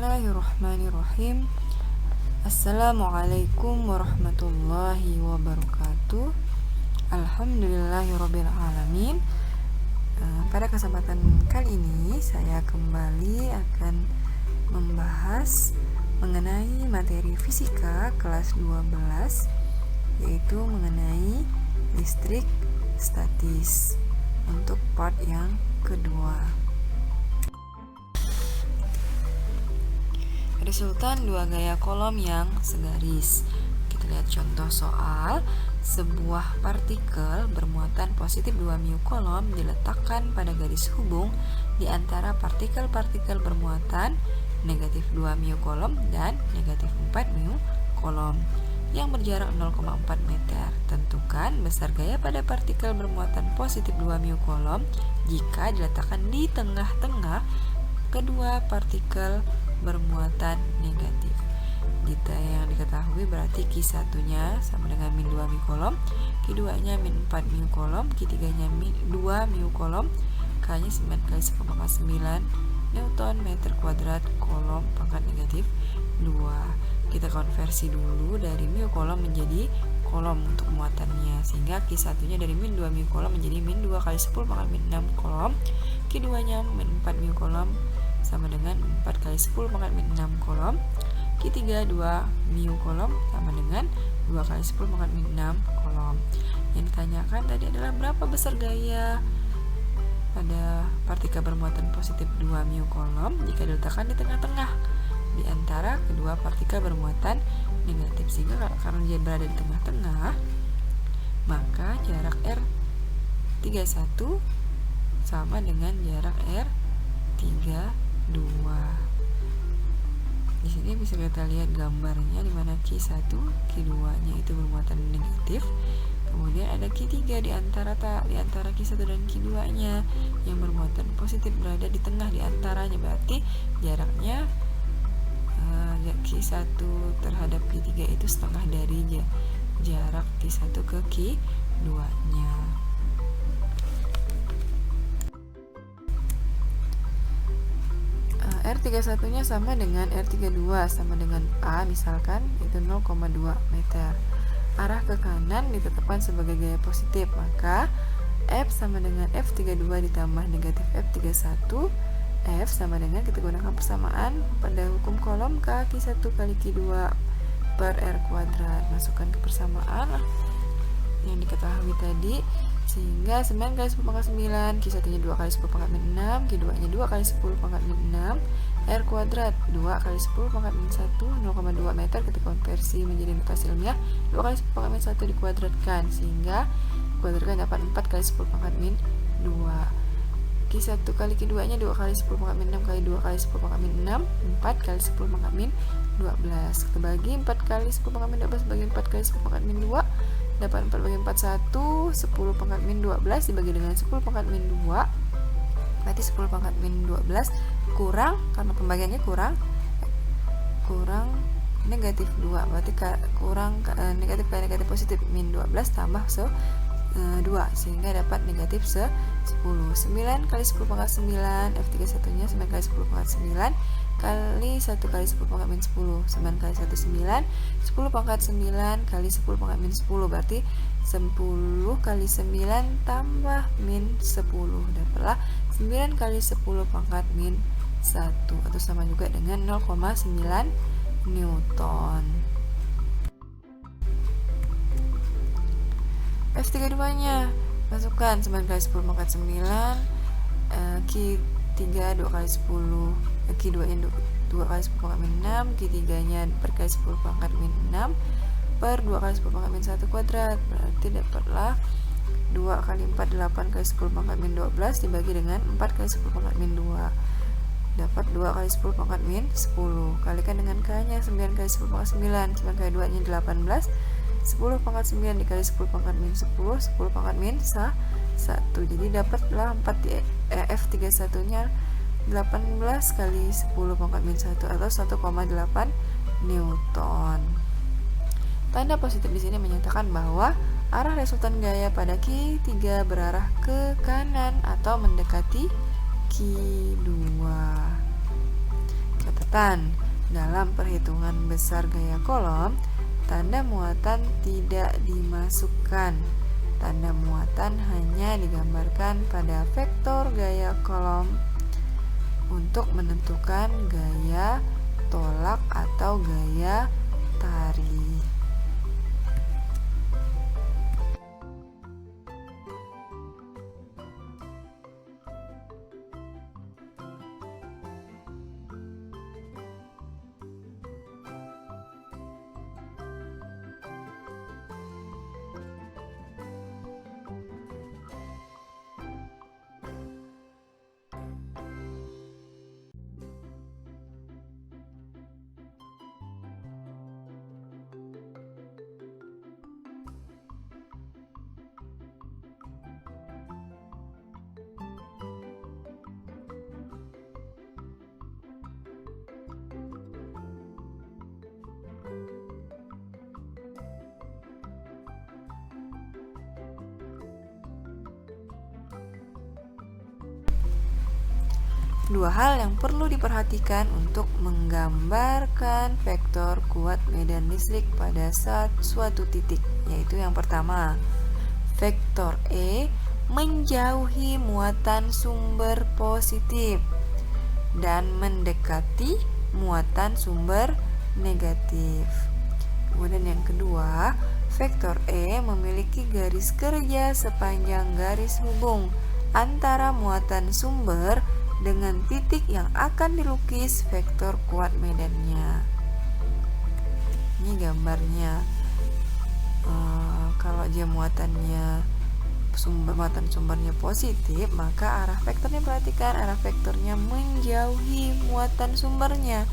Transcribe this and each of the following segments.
Bismillahirrahmanirrahim. Assalamualaikum warahmatullahi wabarakatuh. Alhamdulillahirrabbilalamin. Pada kesempatan kali ini saya kembali akan membahas mengenai materi fisika kelas 12, yaitu mengenai listrik statis untuk part yang kedua. Resultan dua gaya kolom yang segaris. Kita lihat contoh soal. Sebuah partikel bermuatan positif 2 mu kolom diletakkan pada garis hubung di antara partikel-partikel bermuatan negatif 2 mu kolom dan negatif 4 mu kolom yang berjarak 0,4 meter. Tentukan besar gaya pada partikel bermuatan positif 2 mu kolom jika diletakkan di tengah-tengah kedua partikel bermuatan negatif. Kita yang diketahui berarti Q1 nya sama dengan min 2 mu kolom, Q2 nya min 4 mu kolom, Q3 nya min 2 mu kolom, K nya 9 kali 10,9 Newton meter kuadrat kolom pangkat negatif 2. Kita konversi dulu dari mu kolom menjadi kolom untuk muatannya, sehingga Q1 nya dari min 2 mu kolom menjadi min 2 kali 10 pangkat min 6 kolom, Q2 nya min 4 mu kolom sama dengan 4 kali 10 pangkat min 6 kolom, Q3 2 mu kolom sama dengan 2 kali 10 pangkat min 6 kolom. Yang ditanyakan tadi adalah berapa besar gaya pada partikel bermuatan positif 2 mu kolom jika diletakkan di tengah-tengah di antara kedua partikel bermuatan negatif. Sehingga karena dia berada di tengah-tengah, maka jarak R31 sama dengan jarak R32. Di sini bisa kita lihat gambarnya di mana Q1, Q2-nya itu bermuatan negatif. Kemudian ada Q3 di antara Q1 dan Q2-nya yang bermuatan positif berada di tengah di antaranya. Berarti jaraknya Q1 terhadap Q3 itu setengah dari jarak Q1 ke Q2-nya. R31 nya sama dengan R32 sama dengan A, misalkan itu 0,2 meter. Arah ke kanan ditetapkan sebagai gaya positif, maka F sama dengan F32 ditambah negatif F31. F sama dengan, kita gunakan persamaan pada hukum kolom K Q1 kali Q2 per R kuadrat. Masukkan ke persamaan yang diketahui tadi, sehingga 9 kali 10 pangkat 9, Q1 nya 2 kali 10 pangkat min 6, Q2 nya 2 kali 10 pangkat min 6, R kuadrat 2 kali 10 pangkat min 1, 0,2 meter. Kita konversi menjadi notasi ilmiah, 2 kali 10 pangkat min 1 dikuadratkan, sehingga dikuadratkan dapat 4 kali 10 pangkat min 2. Q1 kali Q2 nya 2 kali 10 pangkat min 6 kali 2 kali 10 pangkat min 6, 4 kali 10 pangkat min 12. Kita bagi 4 kali 10 pangkat min 12 bagi 4 kali 10 pangkat min 2, dapat 4 bagi 4 1, 10 pangkat min 12 dibagi dengan 10 pangkat min 2, berarti 10 pangkat min 12 kurang, karena pembagiannya kurang negatif 2, berarti kurang negatif kali negatif positif min 12 tambah 2, sehingga dapat negatif 10. 9 kali 10 pangkat 9, F31 nya 9 kali 10 pangkat 9 kali 1 kali 10 pangkat min 10, 9 kali 1 9, 10 pangkat 9 kali 10 pangkat min 10, berarti 10 kali 9 tambah min 10, dapatlah 9 kali 10 pangkat min 1, atau sama juga dengan 0,9 Newton. F32 nya masukkan 9 kali 10 pangkat 9, Q3 2 kali 10, Q2 nya 2 kali 10 pangkat min 6, Q3 nya per kali 10 pangkat min 6 per 2 kali 10 pangkat min 1 kuadrat, berarti dapatlah 2 kali 4 8 kali 10 pangkat min 12 dibagi dengan 4 kali 10 pangkat min 2, dapat 2 kali 10 pangkat min 10, kalikan dengan K nya 9 kali 10 pangkat 9, 9 kali 2 nya 18, 10 pangkat 9 dikali 10 pangkat min 10, 10 pangkat min 1, jadi dapatlah 4 di F31 nya 18 kali 10 pangkat min 1 atau 1,8 Newton. Tanda positif di sini menyatakan bahwa arah resultan gaya pada Q3 berarah ke kanan atau mendekati Q2. Kita muatan. Dalam perhitungan besar gaya kolom, tanda muatan tidak dimasukkan. Tanda muatan hanya digambarkan pada vektor gaya kolom untuk menentukan gaya tolak atau gaya tarik. Dua hal yang perlu diperhatikan untuk menggambarkan vektor kuat medan listrik pada suatu titik, yaitu yang pertama, vektor E menjauhi muatan sumber positif dan mendekati muatan sumber negatif. Kemudian yang kedua, vektor E memiliki garis kerja sepanjang garis hubung antara muatan sumber dengan titik yang akan dilukis vektor kuat medannya. Ini gambarnya. Kalau dia muatan sumbernya positif, maka arah vektornya, perhatikan arah vektornya menjauhi muatan sumbernya.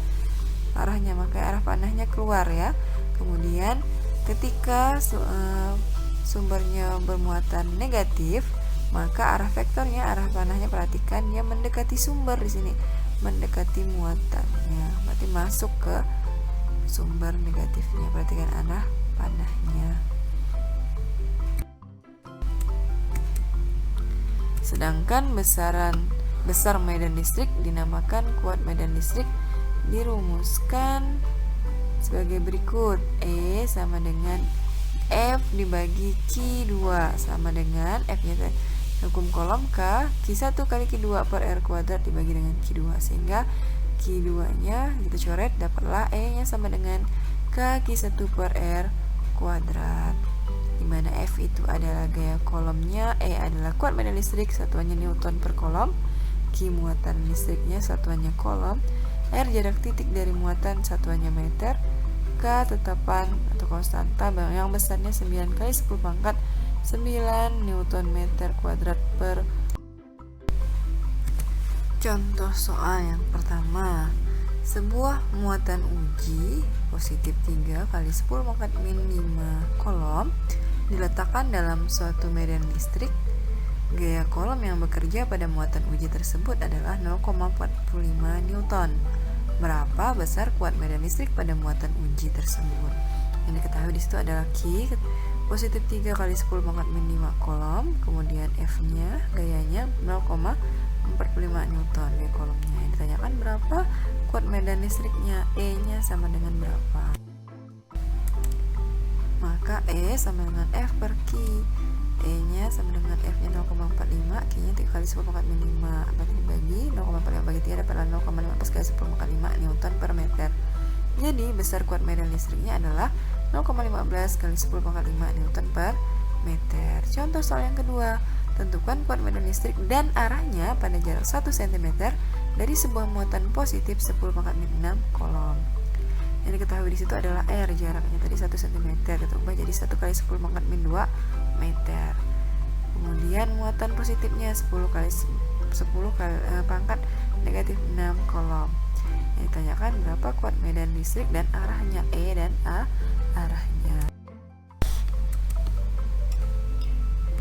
Arahnya, maka arah panahnya keluar ya. Kemudian ketika sumbernya bermuatan negatif, maka arah vektornya, arah panahnya, perhatikan dia mendekati sumber di sini, mendekati muatannya, berarti masuk ke sumber negatifnya. Perhatikan arah panahnya. Sedangkan besar medan listrik dinamakan kuat medan listrik dirumuskan sebagai berikut. E sama dengan F dibagi Q2 sama dengan F-nya hukum kolom Q1 kali Q2 per R kuadrat dibagi dengan Q2, sehingga Q2 nya kita coret, dapatlah E nya sama dengan Q1 per R kuadrat, dimana F itu adalah gaya kolomnya, E adalah kuat medan listrik, satuannya Newton per kolom, Q muatan listriknya, satuannya kolom, R jarak titik dari muatan, satuannya meter, K tetapan atau konstanta yang besarnya 9 kali 10 pangkat 9 Newton meter kuadrat per. Contoh soal yang pertama, sebuah muatan uji positif 3 kali 10 pangkat min 5 kolom diletakkan dalam suatu medan listrik. Gaya kolom yang bekerja pada muatan uji tersebut adalah 0,45 Newton. Berapa besar kuat medan listrik pada muatan uji tersebut? Yang diketahui di situ adalah Q positif 3 kali 10 pangkat min 5 kolom, kemudian F-nya gayanya 0,45 Newton gaya kolomnya. Yang ditanyakan berapa kuat medan listriknya, E-nya sama dengan berapa? Maka E sama dengan F per Q. E-nya sama dengan F-nya 0,45, Q-nya 3 kali 10 pangkat min 5, berarti dibagi 0,45 bagi 3 dapatlah 0,15 kali 10 pangkat 5 Newton per meter. Jadi besar kuat medan listriknya adalah 0,15 kali 10 pangkat 5 Newton per meter. Contoh soal yang kedua, tentukan kuat medan listrik dan arahnya pada jarak 1 cm dari sebuah muatan positif 10 pangkat min 6 kolom. Yang diketahui di situ adalah R, jaraknya tadi 1 cm, kita ubah jadi 1 kali 10 pangkat min 2 meter. Kemudian muatan positifnya 10 kali pangkat negatif 6 kolom. Yang ditanyakan berapa kuat medan listrik dan arahnya, E dan A arahnya.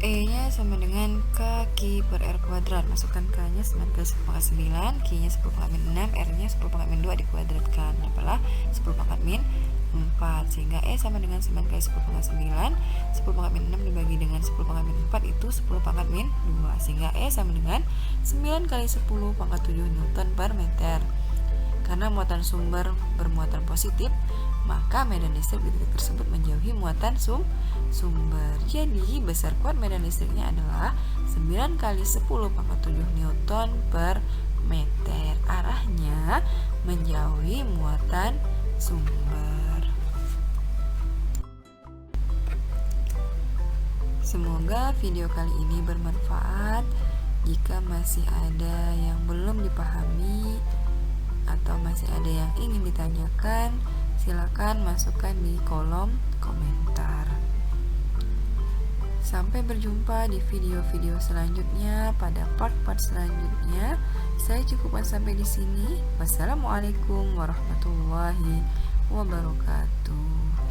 E-nya sama dengan Q per R kuadrat, masukkan K-nya 9 kali 10 pangkat 9, Q-nya 10 pangkat min 6, R-nya 10 pangkat min 2 dikuadratkan, dapatlah 10 pangkat min 4, sehingga E sama dengan 9 kali 10 pangkat 9, 10 pangkat min 6 dibagi dengan 10 pangkat min 4 itu 10 pangkat min 2, sehingga E sama dengan 9 kali 10 pangkat 7 Newton per meter. Karena muatan sumber bermuatan positif, maka medan listrik di titik tersebut menjauhi muatan sumber. Jadi besar kuat medan listriknya adalah 9 kali 10⁻7 Newton per meter. Arahnya menjauhi muatan sumber. Semoga video kali ini bermanfaat. Jika masih ada yang belum dipahami atau masih ada yang ingin ditanyakan, silakan masukkan di kolom komentar. Sampai berjumpa di video-video selanjutnya pada part-part selanjutnya. Saya cukupkan sampai di sini. Wassalamualaikum warahmatullahi wabarakatuh.